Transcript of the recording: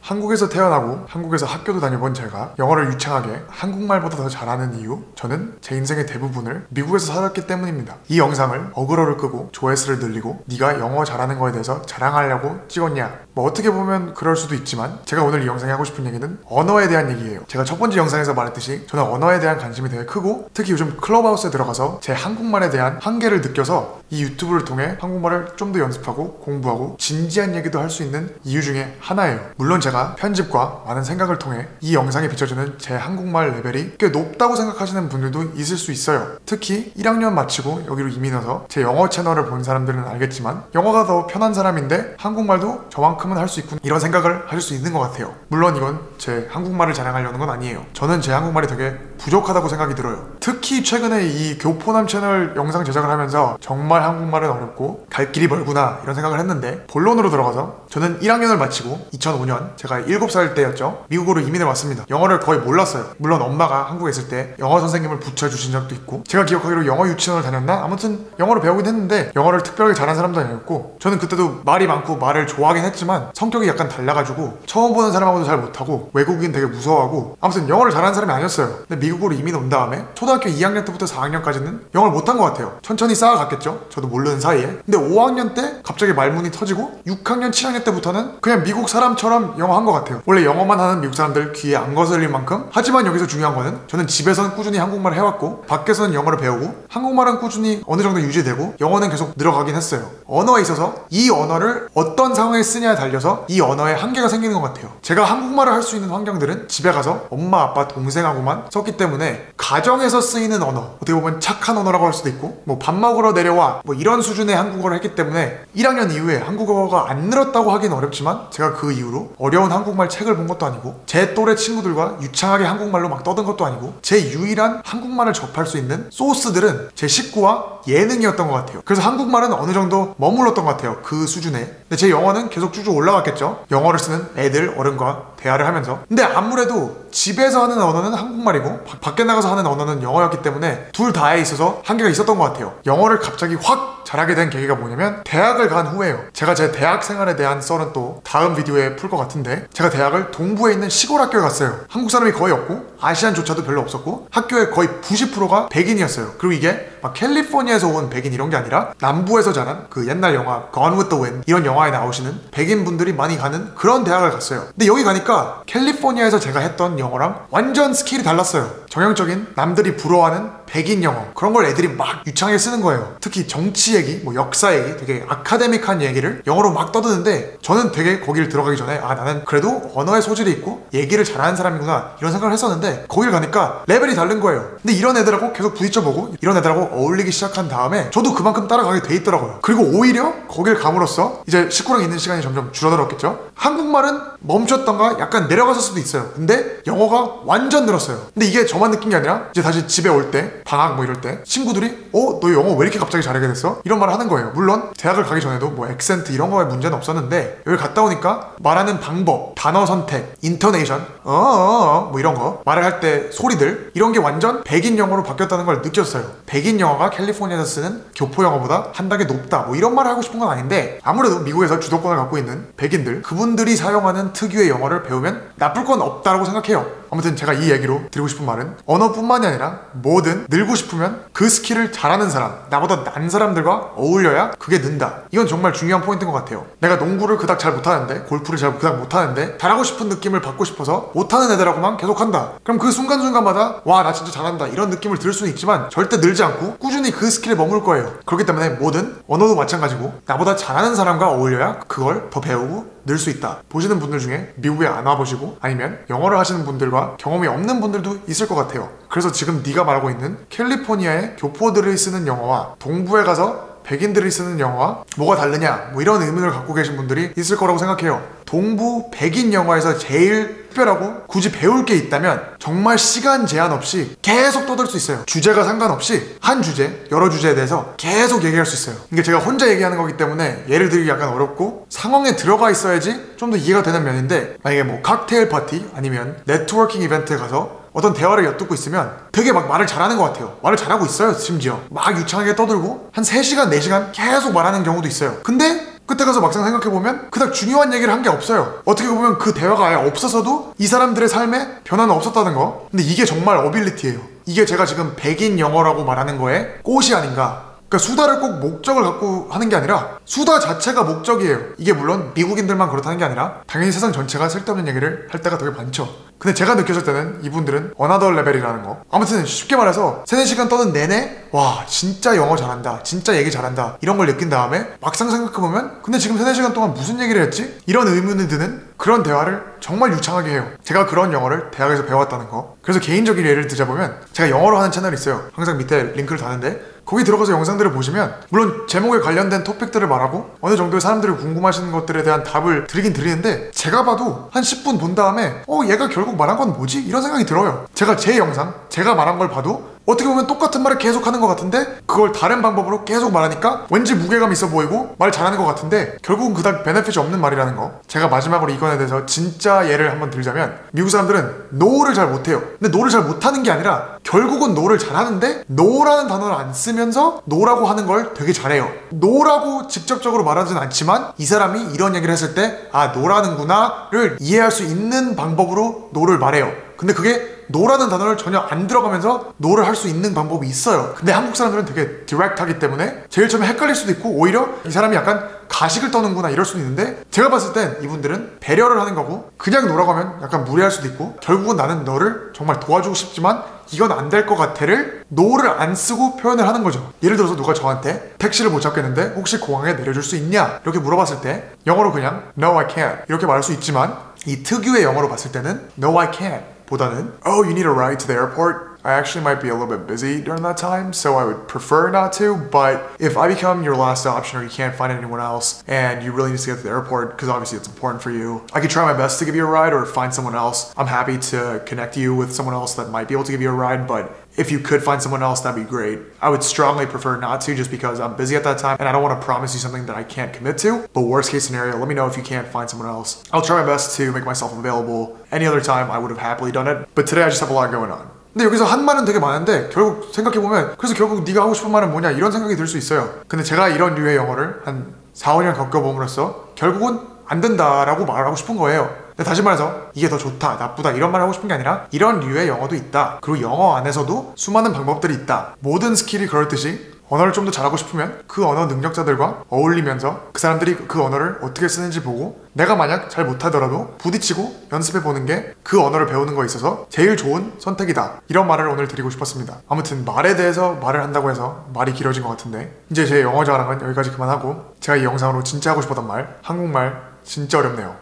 한국에서 태어나고 한국에서 학교도 다녀본 제가 영어를 유창하게 한국말보다 더 잘하는 이유, 저는 제 인생의 대부분을 미국에서 살았기 때문입니다. 이 영상을 어그로를 끄고 조회수를 늘리고 네가 영어 잘하는 거에 대해서 자랑하려고 찍었냐? 뭐 어떻게 보면 그럴 수도 있지만 제가 오늘 이 영상에 하고 싶은 얘기는 언어에 대한 얘기예요. 제가 첫 번째 영상에서 말했듯이 저는 언어에 대한 관심이 되게 크고 특히 요즘 클럽하우스에 들어가서 제 한국말에 대한 한계를 느껴서 이 유튜브를 통해 한국말을 좀 더 연습하고 공부하고 진지한 얘기도 할 수 있는 이유 중에 하나예요. 물론 제가 편집과 많은 생각을 통해 이 영상에 비춰주는 제 한국말 레벨이 꽤 높다고 생각하시는 분들도 있을 수 있어요. 특히 1학년 마치고 여기로 이민 와서 제 영어 채널을 본 사람들은 알겠지만 영어가 더 편한 사람인데 한국말도 저만큼은 할 수 있군, 이런 생각을 하실 수 있는 것 같아요. 물론 이건 제 한국말을 자랑하려는 건 아니에요. 저는 제 한국말이 되게 부족하다고 생각이 들어요. 특히 최근에 이 교포남 채널 영상 제작을 하면서 정말 한국말은 어렵고 갈 길이 멀구나 이런 생각을 했는데, 본론으로 들어가서 저는 1학년을 마치고 2005년 제가 7살 때였죠. 미국으로 이민을 왔습니다. 영어를 거의 몰랐어요. 물론 엄마가 한국에 있을 때 영어 선생님을 붙여주신 적도 있고 제가 기억하기로 영어 유치원을 다녔나? 아무튼 영어를 배우긴 했는데 영어를 특별하게 잘하는 사람도 아니었고, 저는 그때도 말이 많고 말을 좋아하긴 했지만 성격이 약간 달라가지고 처음 보는 사람하고도 잘 못하고 외국인 되게 무서워하고 아무튼 영어를 잘하는 사람이 아니었어요. 근데 미국으로 이민 온 다음에 초등학교 2학년 때부터 4학년까지는 영어를 못한 것 같아요. 천천히 쌓아갔겠죠, 저도 모르는 사이에. 근데 5학년 때 갑자기 말문이 터지고 6학년 7학년 때부터는 그냥 미국 사람처럼 영어 한 것 같아요. 원래 영어만 하는 미국 사람들 귀에 안 거슬릴 만큼. 하지만 여기서 중요한 거는 저는 집에서는 꾸준히 한국말을 해왔고 밖에서는 영어를 배우고 한국말은 꾸준히 어느 정도 유지되고 영어는 계속 늘어가긴 했어요. 언어에 있어서 이 언어를 어떤 상황에 쓰냐에 달려서 이 언어에 한계가 생기는 것 같아요. 제가 한국말을 할 수 있는 환경들은 집에 가서 엄마, 아빠, 동생하고만 썼기 때문에 가정에서 쓰이는 언어, 어떻게 보면 착한 언어라고 할 수도 있고 뭐 밥 먹으러 내려와 뭐 이런 수준의 한국어를 했기 때문에 1학년 이후에 한국어가 안 늘었다고 하긴 어렵지만 제가 그 이후로 어려운 한국말 책을 본 것도 아니고 제 또래 친구들과 유창하게 한국말로 막 떠든 것도 아니고 제 유일한 한국말을 접할 수 있는 소스들은 제 식구와 예능이었던 것 같아요. 그래서 한국말은 어느 정도 머물렀던 것 같아요, 그 수준에. 근데 제 영어는 계속 쭉쭉 올라갔겠죠. 영어를 쓰는 애들, 어른과 대화를 하면서. 근데 아무래도 집에서 하는 언어는 한국말이고 밖에 나가서 하는 언어는 영어였기 때문에 둘 다에 있어서 한계가 있었던 것 같아요. 영어를 갑자기 확 잘하게 된 계기가 뭐냐면 대학을 간 후에요. 제가 제 대학 생활에 대한 썰은 또 다음 비디오에 풀 것 같은데, 제가 대학을 동부에 있는 시골 학교에 갔어요. 한국 사람이 거의 없고 아시안조차도 별로 없었고 학교의 거의 90%가 백인이었어요. 그리고 이게 막 캘리포니아에서 온 백인 이런 게 아니라 남부에서 자란 그 옛날 영화 Gone with the Wind 이런 영화에 나오시는 백인 분들이 많이 가는 그런 대학을 갔어요. 근데 여기 가니까 캘리포니아에서 제가 했던 영어랑 완전 스킬이 달랐어요. 전형적인 남들이 부러워하는 백인 영어, 그런 걸 애들이 막 유창하게 쓰는 거예요. 특히 정치 얘기, 뭐 역사 얘기, 되게 아카데믹한 얘기를 영어로 막 떠드는데 저는 되게 거기를 들어가기 전에 나는 그래도 언어에 소질이 있고 얘기를 잘하는 사람이구나 이런 생각을 했었는데, 거기를 가니까 레벨이 다른 거예요. 근데 이런 애들하고 계속 부딪혀보고 이런 애들하고 어울리기 시작한 다음에 저도 그만큼 따라가게 돼 있더라고요. 그리고 오히려 거길 감으로써 이제 식구랑 있는 시간이 점점 줄어들었겠죠. 한국말은 멈췄던가 약간 내려갔을 수도 있어요. 근데 영어가 완전 늘었어요. 근데 이게 저만 느낀 게 아니라 이제 다시 집에 올 때, 방학 뭐 이럴 때 친구들이 너 영어 왜 이렇게 갑자기 잘하게 됐어? 이런 말을 하는 거예요. 물론 대학을 가기 전에도 뭐 액센트 이런 거에 문제는 없었는데 여기 갔다 오니까 말하는 방법, 단어 선택, 인터네이션, 뭐 이런 거, 말을 할 때 소리들, 이런 게 완전 백인 영어로 바뀌었다는 걸 느꼈어요. 백인 영어가 캘리포니아에서 쓰는 교포 영어보다 한 단계 높다 뭐 이런 말을 하고 싶은 건 아닌데, 아무래도 미국에서 주도권을 갖고 있는 백인들, 그분들이 사용하는 특유의 영어를 배우면 나쁠 건 없다고 생각해요. 아무튼 제가 이 얘기로 드리고 싶은 말은 언어뿐만이 아니라 뭐든 늘고 싶으면 그 스킬을 잘하는 사람, 나보다 난 사람들과 어울려야 그게 는다. 이건 정말 중요한 포인트인 것 같아요. 내가 농구를 그닥 잘 못하는데, 골프를 그닥 못하는데 잘하고 싶은 느낌을 받고 싶어서 못하는 애들하고만 계속한다. 그럼 그 순간순간마다 와 나 진짜 잘한다 이런 느낌을 들을 수는 있지만 절대 늘지 않고 꾸준히 그 스킬에 머물 거예요. 그렇기 때문에 뭐든 언어도 마찬가지고 나보다 잘하는 사람과 어울려야 그걸 더 배우고 늘 수 있다. 보시는 분들 중에 미국에 안 와보시고 아니면 영어를 하시는 분들과 경험이 없는 분들도 있을 것 같아요. 그래서 지금 네가 말하고 있는 캘리포니아의 교포들이 쓰는 영어와 동부에 가서 백인들이 쓰는 영어와 뭐가 다르냐, 뭐 이런 의문을 갖고 계신 분들이 있을 거라고 생각해요. 동부 백인 영어에서 제일 특별하고 굳이 배울 게 있다면 정말 시간 제한 없이 계속 떠들 수 있어요. 주제가 상관없이 한 주제, 여러 주제에 대해서 계속 얘기할 수 있어요. 이게 제가 혼자 얘기하는 거기 때문에 예를 들기 약간 어렵고 상황에 들어가 있어야지 좀 더 이해가 되는 면인데, 만약에 뭐 칵테일 파티 아니면 네트워킹 이벤트에 가서 어떤 대화를 엿듣고 있으면 되게 막 말을 잘하는 것 같아요. 말을 잘하고 있어요. 심지어 막 유창하게 떠들고 한 3시간, 4시간 계속 말하는 경우도 있어요. 근데 끝에 가서 막상 생각해보면 그닥 중요한 얘기를 한 게 없어요. 어떻게 보면 그 대화가 아예 없어서도 이 사람들의 삶에 변화는 없었다는 거. 근데 이게 정말 어빌리티예요. 이게 제가 지금 백인 영어라고 말하는 거에 꽃이 아닌가. 그러니까 수다를 꼭 목적을 갖고 하는 게 아니라 수다 자체가 목적이에요. 이게 물론 미국인들만 그렇다는 게 아니라 당연히 세상 전체가 쓸데없는 얘기를 할 때가 되게 많죠. 근데 제가 느꼈을 때는 이분들은 어나더 레벨이라는 거. 아무튼 쉽게 말해서 3-4시간 떠는 내내 와 진짜 영어 잘한다, 진짜 얘기 잘한다 이런 걸 느낀 다음에 막상 생각해보면 근데 지금 3-4시간 동안 무슨 얘기를 했지? 이런 의문이 드는 그런 대화를 정말 유창하게 해요. 제가 그런 영어를 대학에서 배웠다는 거. 그래서 개인적인 예를 들자보면 제가 영어로 하는 채널이 있어요. 항상 밑에 링크를 다는데 거기 들어가서 영상들을 보시면 물론 제목에 관련된 토픽들을 말하고 어느 정도의 사람들이 궁금하시는 것들에 대한 답을 드리긴 드리는데 제가 봐도 한 10분 본 다음에 얘가 결국 말한 건 뭐지? 이런 생각이 들어요. 제가 제 영상, 제가 말한 걸 봐도 어떻게 보면 똑같은 말을 계속 하는 것 같은데 그걸 다른 방법으로 계속 말하니까 왠지 무게감 있어 보이고 말 잘하는 것 같은데 결국은 그닥 베네핏이 없는 말이라는 거. 제가 마지막으로 이건에 대해서 진짜 예를 한번 들자면 미국 사람들은 no를 잘 못해요. 근데 no를 잘 못하는 게 아니라 결국은 no를 잘하는데 no라는 단어를 안 쓰면서 no라고 하는 걸 되게 잘해요. no라고 직접적으로 말하진 않지만 이 사람이 이런 얘기를 했을 때 no라는구나를 이해할 수 있는 방법으로 no를 말해요. 근데 그게 no라는 단어를 전혀 안 들어가면서 no를 할 수 있는 방법이 있어요. 근데 한국 사람들은 되게 디렉트하기 때문에 제일 처음에 헷갈릴 수도 있고 오히려 이 사람이 약간 가식을 떠는구나 이럴 수도 있는데 제가 봤을 땐 이분들은 배려를 하는 거고 그냥 no라고 하면 약간 무례할 수도 있고 결국은 나는 너를 정말 도와주고 싶지만 이건 안 될 것 같아를 no를 안 쓰고 표현을 하는 거죠. 예를 들어서 누가 저한테 택시를 못 잡겠는데 혹시 공항에 내려줄 수 있냐 이렇게 물어봤을 때 영어로 그냥 No I can't 이렇게 말할 수 있지만 이 특유의 영어로 봤을 때는 No I can't 보다는 Oh you need a ride to the airport? I actually might be a little bit busy during that time, so I would prefer not to, but if I become your last option or you can't find anyone else and you really need to get to the airport because obviously it's important for you, I could try my best to give you a ride or find someone else. I'm happy to connect you with someone else that might be able to give you a ride, but if you could find someone else, that'd be great. I would strongly prefer not to just because I'm busy at that time and I don't want to promise you something that I can't commit to. But worst case scenario, let me know if you can't find someone else. I'll try my best to make myself available. Any other time, I would have happily done it. But today I just have a lot going on. 근데 여기서 한 말은 되게 많은데 결국 생각해보면 그래서 결국 네가 하고 싶은 말은 뭐냐 이런 생각이 들 수 있어요. 근데 제가 이런 류의 영어를 한 4-5년 겪어봄으로써 결국은 안 된다라고 말하고 싶은 거예요. 근데 다시 말해서 이게 더 좋다, 나쁘다 이런 말을 하고 싶은 게 아니라 이런 류의 영어도 있다. 그리고 영어 안에서도 수많은 방법들이 있다. 모든 스킬이 그렇듯이 언어를 좀 더 잘하고 싶으면 그 언어 능력자들과 어울리면서 그 사람들이 그 언어를 어떻게 쓰는지 보고 내가 만약 잘 못하더라도 부딪히고 연습해보는 게 그 언어를 배우는 거에 있어서 제일 좋은 선택이다. 이런 말을 오늘 드리고 싶었습니다. 아무튼 말에 대해서 말을 한다고 해서 말이 길어진 것 같은데 이제 제 영어 자랑은 여기까지 그만하고 제가 이 영상으로 진짜 하고 싶었던 말 한국말 진짜 어렵네요.